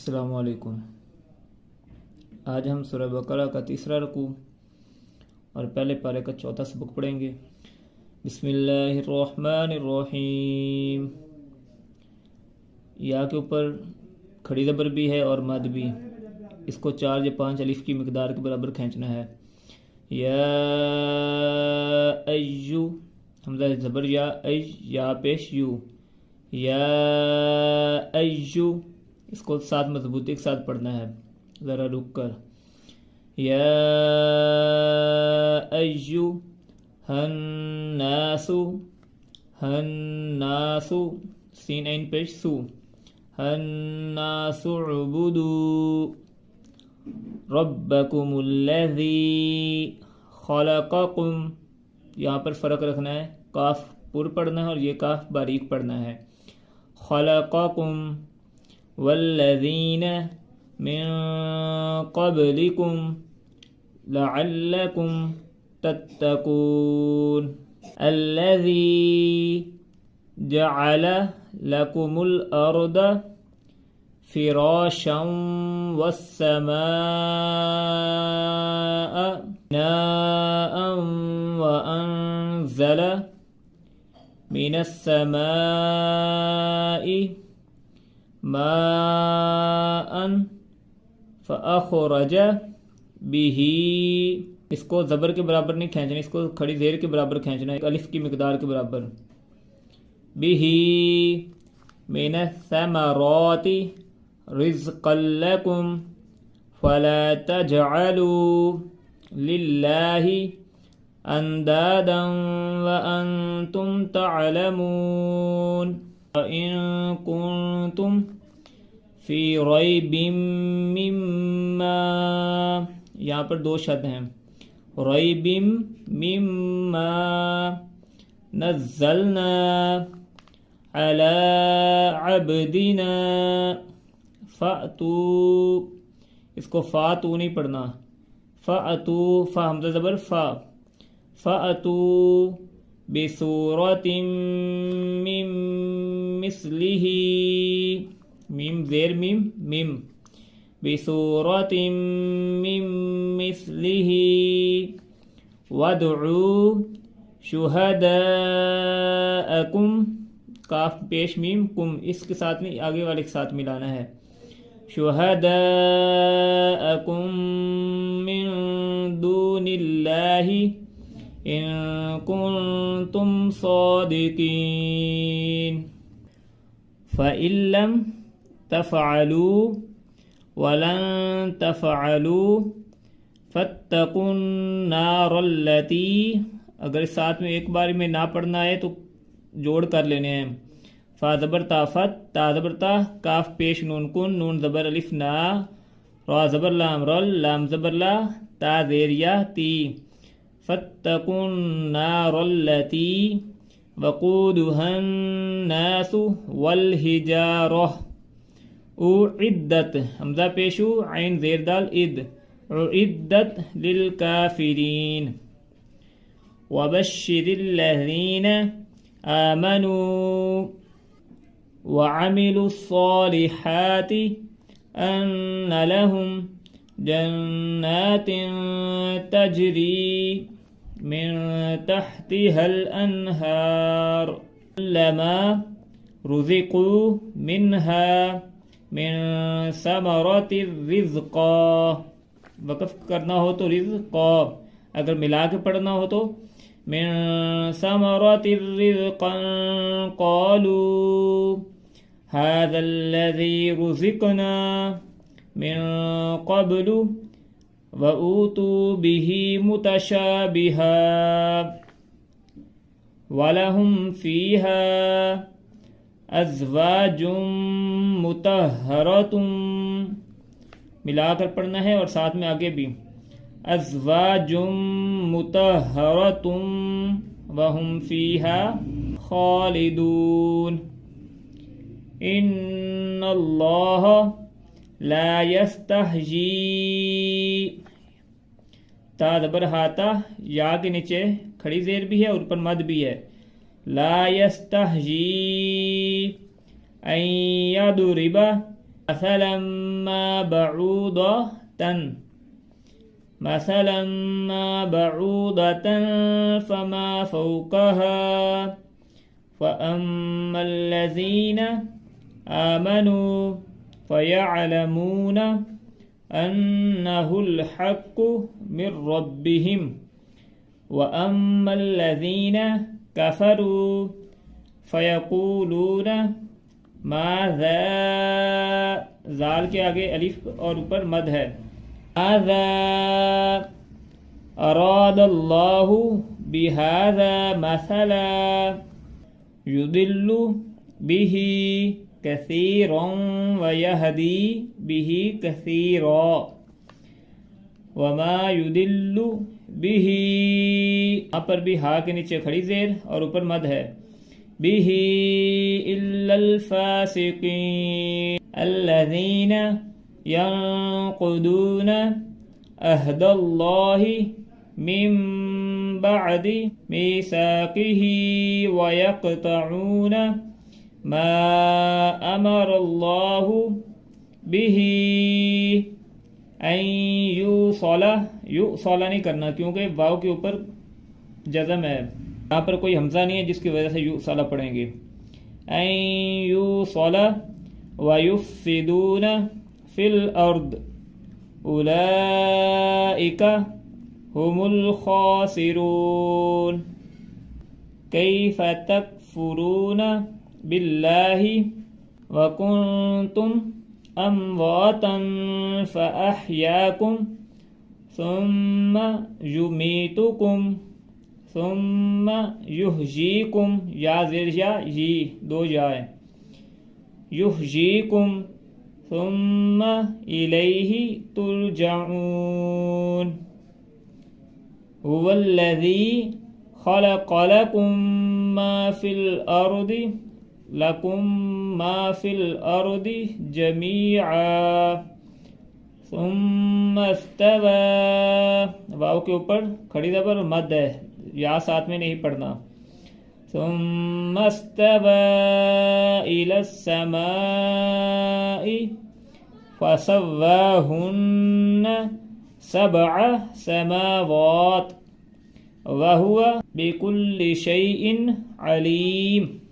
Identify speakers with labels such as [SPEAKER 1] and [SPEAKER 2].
[SPEAKER 1] السلام علیکم۔ آج ہم سورہ بقرہ کا تیسرا رکوع اور پہلے پارے کا چوتھا سبق پڑھیں گے۔ بسم اللہ الرحمن الرحیم۔ یا کے اوپر کھڑی زبر بھی ہے اور مد بھی، اس کو 4 یا 5 الف کی مقدار کے برابر کھینچنا ہے۔ یا ایو، حمزہ زبر یا، یا پیش یو، یا ایو، اس کو ساتھ مضبوطی کے ساتھ پڑھنا ہے، ذرا رک کر۔ یا ایو ہناسو، ہناسو، سین عین پیش سو، ہناسو عبدو ربکم الذی خلقکم، یہاں پر فرق رکھنا ہے، کاف پر پڑھنا ہے اور یہ کاف باریک پڑھنا ہے۔ خلقکم والذین من قبلکم لعلکم تتقون الذی جعل لکم الارض فراشا والسماء بناء وانزل من السماء ماء فأخرج به، اس کو زبر کے برابر نہیں کھینچنا، اس کو کھڑی زیر کے برابر کھینچنا ہے، الف کی مقدار کے برابر۔ به من الثمرات رزقا لكم فلا تجعلوا لله اندادا وانتم تعلمون وإن كنتم فی ریب مما، یہاں پر 2 شد ہیں، ریب مما نزلنا علی عبدنا فأتو، اس کو فاتو نہیں پڑھنا، فأتو، فا حمزہ زبر فا، فأتو بسورۃ من مثلہ، میم زیر میم میم، بسورۃ من مثلہ وادعوا شہداءکم، کاف پیش میم کم، اس کے ساتھ نہیں، آگے والے کے ساتھ ملانا ہے، شہداءکم من دون اللہ ان کنتم صادقین فَإِن لَّمْ تَفْعَلُوا وَلَن تَفْعَلُوا فَاتَّقُوا النَّارَ الَّتِي، اگر ساتھ میں ایک بار میں نہ پڑھنا ہے تو جوڑ کر لینے ہیں، فا زبر تا فت، تا زبر تا، کاف پیش نون کن، نون زبر الف نا، را زبر لام رل، لام زبر لا، تا زیر یا تی، فَاتَّقُوا النَّارَ الَّتِي وقودها الناس والحجارہ، اعدت، حمزہ پیشو عین زیر دال اد، اعدت للکافرین وبشر الذین آمنوا وعملوا الصالحات ان لهم جنات تجری من تحتها الانہار لما رزقوا منها من ثمرات الرزقا، وقف کرنا ہو تو رزقا، اگر ملا کے پڑھنا ہو تو من ثمرات الرزقا قالوا هذا الذي رزقنا من قبل وَأُوتُوا بِهِ مُتَشَابِهًا وَلَهُمْ فِيهَا أَزْوَاجٌ مُطَهَّرَةٌ، ملا کر پڑھنا ہے اور ساتھ میں آگے بھی، أَزْوَاجٌ مُطَهَّرَةٌ وَهُمْ فِيهَا خَالِدُونَ إِنَّ اللَّهَ لا یستحجی، تا زبر ہاتا، یا کے نیچے کھڑی زیر بھی ہے اور اوپر مد بھی ہے، لا یستحجی ان یضرب مثلا ما بعوضة مثلا ما بعوضة فما فوقها فأما الذين آمنوا فيعلمون أنه الحق من ربهم وأما الذين كفروا فيقولون ماذا زال کے آگے الف اور اوپر مد ہے ماذا اراد اللہ بهذا مثلا يضل به كثيرا ويهدي به كثيرا وما يضل به یہاں پر بھی ہا کے نیچے کھڑی زیر اور اوپر مد ہے به إلا الفاسقين الذين ينقضون عهد الله من بعد ميثاقه ويقطعون ما أمر الله به أن يوصل نہیں کرنا کیونکہ واو کے اوپر جزم ہے، یہاں پر کوئی حمزہ نہیں ہے جس کی وجہ سے یوصل پڑھیں گے أن يوصل ويفسدون في الأرض أولئك هم الخاسرون كيف تكفرون بالله وكنتم أمواتا فأحياكم ثم يميتكم ثم يحييكم یا زیر یا جی دو جائے يحييكم ثم إليه ترجعون هو الذي خلق لكم ما في الأرض جميعا ثم استوى واو کے اوپر کھڑی زبر مد ہے، یا ساتھ میں نہیں پڑھنا ثم استوى إلى السماء فسواهن 7 سماوات وهو بكل شيء عليم